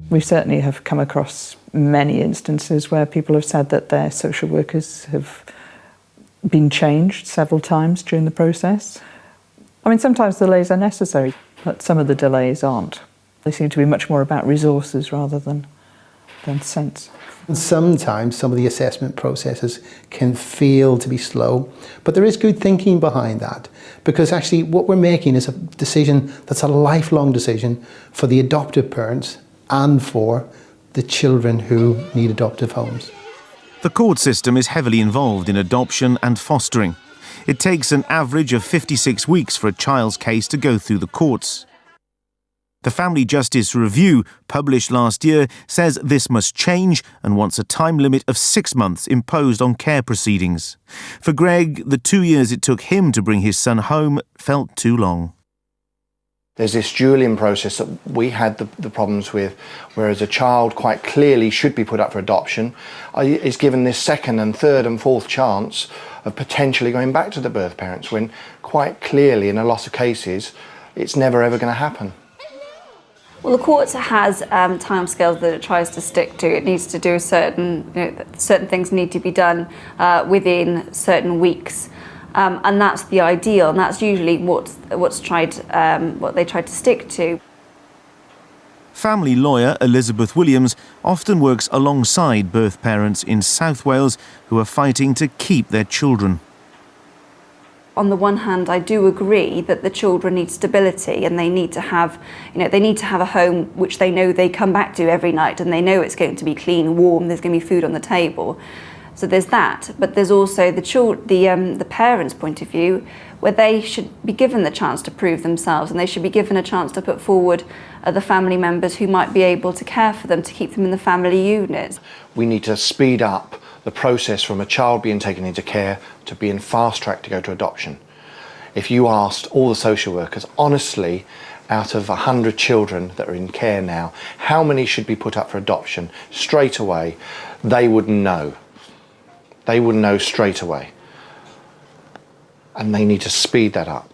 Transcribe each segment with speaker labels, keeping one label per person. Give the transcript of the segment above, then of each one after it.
Speaker 1: We certainly have come across many instances where people have said that their social workers have been changed several times during the process. I mean, sometimes delays are necessary, but some of the delays aren't. They seem to be much more about resources rather than sense.
Speaker 2: Sometimes some of the assessment processes can feel to be slow, but there is good thinking behind that, because actually what we're making is a decision that's a lifelong decision for the adoptive parents and for the children who need adoptive homes.
Speaker 3: The court system is heavily involved in adoption and fostering. It takes an average of 56 weeks for a child's case to go through the courts. The Family Justice Review, published last year, says this must change and wants a time limit of 6 months imposed on care proceedings. For Greg, the 2 years it took him to bring his son home felt too long.
Speaker 4: There's this dueling process that we had the problems with, whereas a child quite clearly should be put up for adoption, is given this second and third and fourth chance of potentially going back to the birth parents, when quite clearly in a lot of cases it's never ever going to happen.
Speaker 5: Well, the court has timescales that it tries to stick to. It needs to do certain things need to be done within certain weeks, and that's the ideal, and that's usually what they try to stick to.
Speaker 3: Family lawyer Elizabeth Williams often works alongside birth parents in South Wales who are fighting to keep their children.
Speaker 5: On the one hand, I do agree that the children need stability, and they need to have, a home which they know they come back to every night, and they know it's going to be clean, warm, there's going to be food on the table. So there's that, but there's also the parents' point of view, where they should be given the chance to prove themselves, and they should be given a chance to put forward the family members who might be able to care for them, to keep them in the family unit.
Speaker 4: We need to speed up the process from a child being taken into care to being fast-tracked to go to adoption. If you asked all the social workers, honestly, out of 100 children that are in care now, how many should be put up for adoption straight away, they would know. They would know straight away. And they need to speed that up.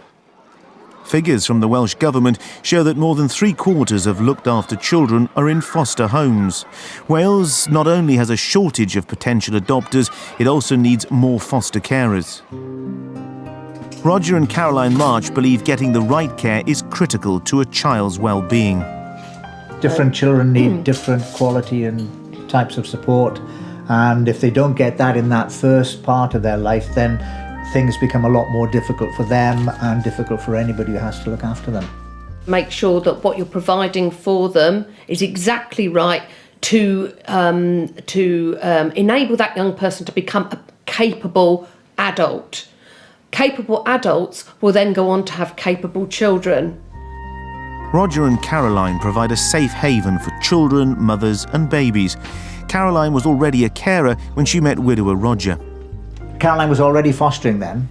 Speaker 3: Figures from the Welsh Government show that more than 3/4 of looked-after children are in foster homes. Wales not only has a shortage of potential adopters, it also needs more foster carers. Roger and Caroline March believe getting the right care is critical to a child's well-being.
Speaker 6: Different children need different quality and types of support, and if they don't get that in that first part of their life, then things become a lot more difficult for them and difficult for anybody who has to look after them.
Speaker 7: Make sure that what you're providing for them is exactly right to enable that young person to become a capable adult. Capable adults will then go on to have capable children.
Speaker 3: Roger and Caroline provide a safe haven for children, mothers and babies. Caroline was already a carer when she met widower Roger.
Speaker 6: Caroline was already fostering then,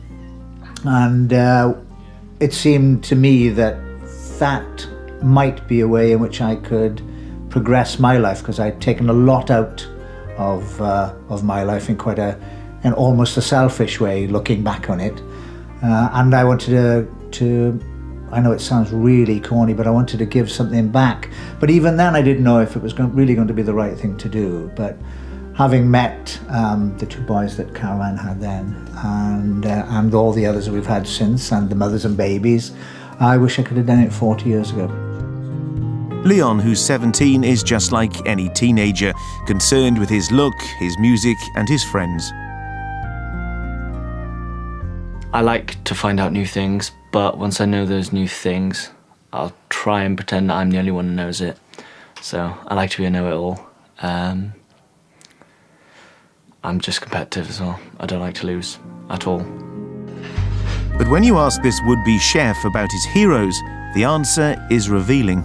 Speaker 6: and it seemed to me that that might be a way in which I could progress my life, because I'd taken a lot out of my life in quite in almost a selfish way, looking back on it. And I wanted to, I know it sounds really corny, but I wanted to give something back. But even then I didn't know if it was really going to be the right thing to do. But having met the 2 boys that Caroline had then, and all the others that we've had since, and the mothers and babies, I wish I could have done it 40 years ago.
Speaker 3: Leon, who's 17, is just like any teenager, concerned with his look, his music and his friends.
Speaker 8: I like to find out new things, but once I know those new things, I'll try and pretend that I'm the only one who knows it. So I like to be a know-it-all. I'm just competitive as well. I don't like to lose at all.
Speaker 3: But when you ask this would-be chef about his heroes, the answer is revealing.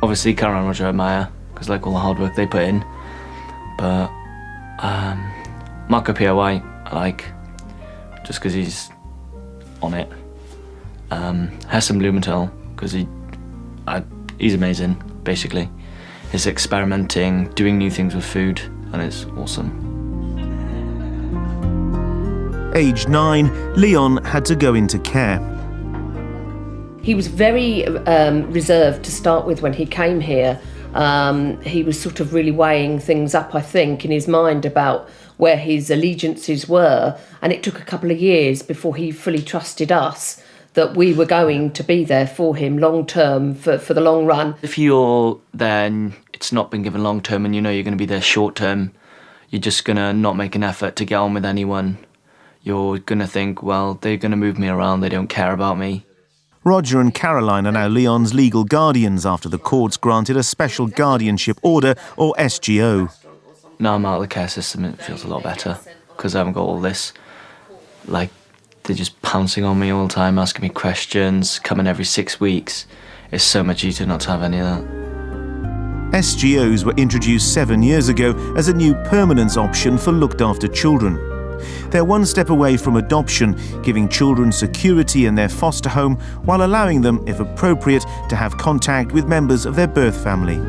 Speaker 8: Obviously, Caroline and Roger I admire, because I like all the hard work they put in. But Marco P.O.Y. I like, just because he's on it. Heston Blumenthal, because he's amazing, basically. He's experimenting, doing new things with food, and it's awesome.
Speaker 3: Aged 9, Leon had to go into care.
Speaker 7: He was very reserved to start with when he came here, He was sort of really weighing things up, I think, in his mind about where his allegiances were, and it took a couple of years before he fully trusted us that we were going to be there for him long term, for the long run.
Speaker 8: If you're there and it's not been given long term and you know you're going to be there short term, you're just going to not make an effort to get on with anyone. You're going to think, well, they're going to move me around, they don't care about me.
Speaker 3: Roger and Caroline are now Leon's legal guardians after the courts granted a special guardianship order, or SGO.
Speaker 8: Now I'm out of the care system, it feels a lot better because I haven't got all this. Like, they're just pouncing on me all the time, asking me questions, coming every 6 weeks. It's so much easier not to have any of that.
Speaker 3: SGOs were introduced 7 years ago as a new permanence option for looked-after children. They're one step away from adoption, giving children security in their foster home while allowing them, if appropriate, to have contact with members of their birth family.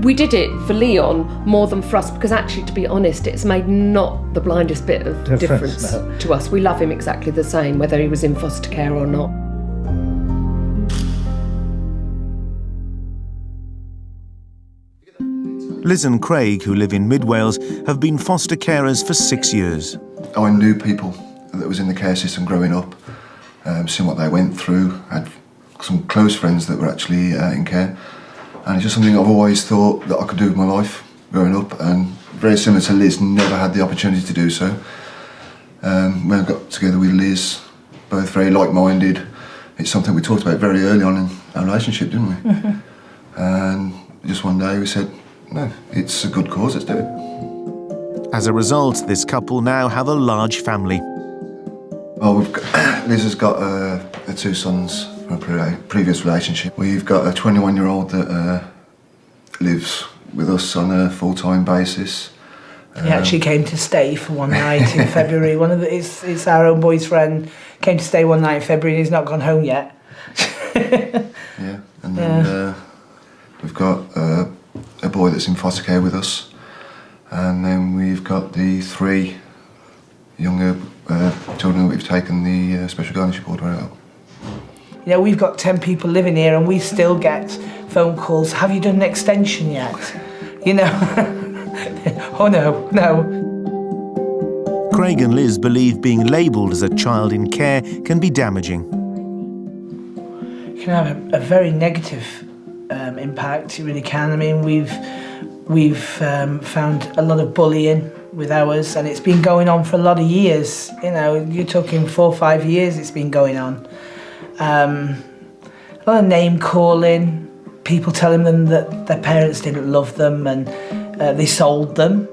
Speaker 7: We did it for Leon more than for us because actually, to be honest, it's made not the blindest bit of difference to us. We love him exactly the same, whether he was in foster care or not.
Speaker 3: Liz and Craig, who live in Mid Wales, have been foster carers for 6 years.
Speaker 9: I knew people that was in the care system growing up, seeing what they went through. I had some close friends that were actually in care. And it's just something I've always thought that I could do with my life growing up, and very similar to Liz, never had the opportunity to do so. When I got together with Liz, both very like-minded, it's something we talked about very early on in our relationship, didn't we? Mm-hmm. And just one day we said, no, it's a good cause, let's do it.
Speaker 3: As a result, this couple now have a large family.
Speaker 9: Well, Liz has got her 2 sons from a previous relationship. We've got a 21-year-old that lives with us on a full-time basis.
Speaker 10: He actually came to stay for one night in February. It's our own boy's friend came to stay one night in February and he's not gone home yet.
Speaker 9: Yeah, and then we've got a boy that's in foster care with us, and then we've got the 3 younger children that we've taken the special guardianship order out.
Speaker 10: You know, we've got 10 people living here and we still get phone calls, have you done an extension yet? You know, oh no.
Speaker 3: Craig and Liz believe being labelled as a child in care can be damaging.
Speaker 10: It can have a very negative impact, it really can. I mean, we've found a lot of bullying with ours, and it's been going on for a lot of years. You know, you're talking 4 or 5 years it's been going on. A lot of name calling, people telling them that their parents didn't love them and they sold them.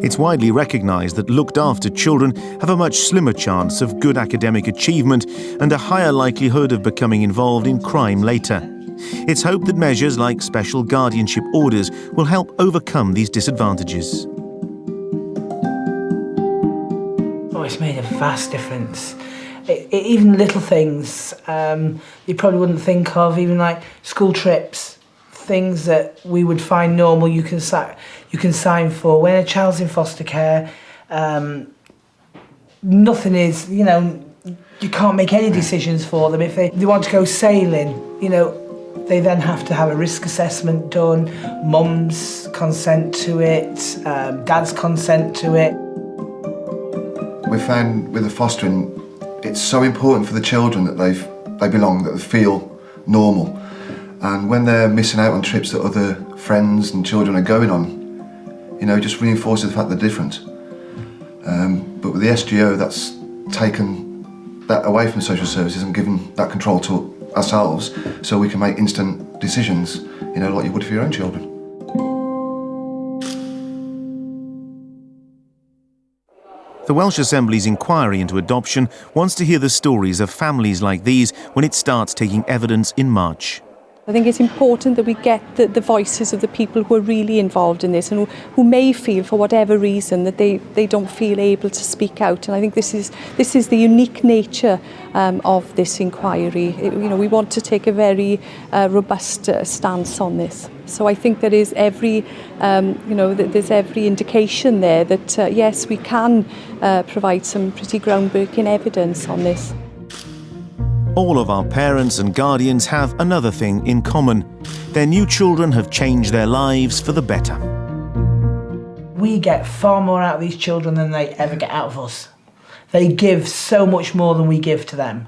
Speaker 3: It's widely recognised that looked-after children have a much slimmer chance of good academic achievement and a higher likelihood of becoming involved in crime later. It's hoped that measures like special guardianship orders will help overcome these disadvantages.
Speaker 10: Oh, it's made a vast difference. Even little things you probably wouldn't think of, even like school trips, things that we would find normal, you can sign for. When a child's in foster care, nothing is, you know, you can't make any decisions for them. If they want to go sailing, you know, they then have to have a risk assessment done, mum's consent to it, dad's consent to it.
Speaker 9: We found with the fostering, it's so important for the children that they belong, that they feel normal. And when they're missing out on trips that other friends and children are going on, you know, it just reinforces the fact they're different. But with the SGO, that's taken that away from social services and given that control to ourselves, so we can make instant decisions, you know, like you would for your own children.
Speaker 3: The Welsh Assembly's inquiry into adoption wants to hear the stories of families like these when it starts taking evidence in March.
Speaker 11: I think it's important that we get the voices of the people who are really involved in this and who may feel, for whatever reason, that they don't feel able to speak out. And I think this is the unique nature of this inquiry. You know, we want to take a very robust stance on this. So I think there is every, there's every indication there that yes, we can provide some pretty groundbreaking evidence on this.
Speaker 3: All of our parents and guardians have another thing in common. Their new children have changed their lives for the better.
Speaker 10: We get far more out of these children than they ever get out of us. They give so much more than we give to them.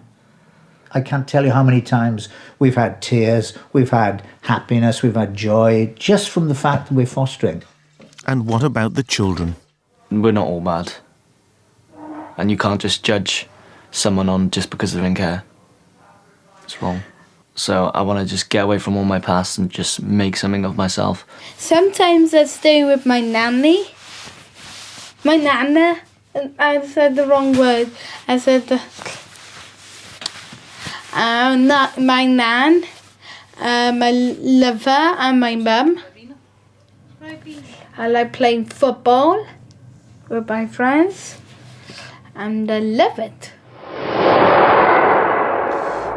Speaker 6: I can't tell you how many times we've had tears, we've had happiness, we've had joy, just from the fact that we're fostering.
Speaker 3: And what about the children?
Speaker 8: We're not all bad. And you can't just judge someone on just because they're in care. It's wrong. So I want to just get away from all my past and just make something of myself.
Speaker 12: Sometimes I stay with my nanny. My nana. I said the wrong word. I said not my nan, my lover and my mum. I like playing football with my friends and I love it.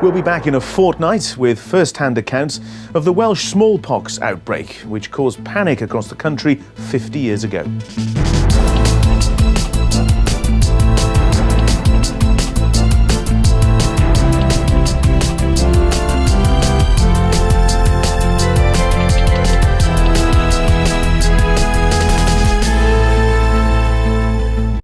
Speaker 3: We'll be back in a fortnight with first-hand accounts of the Welsh smallpox outbreak, which caused panic across the country 50 years ago.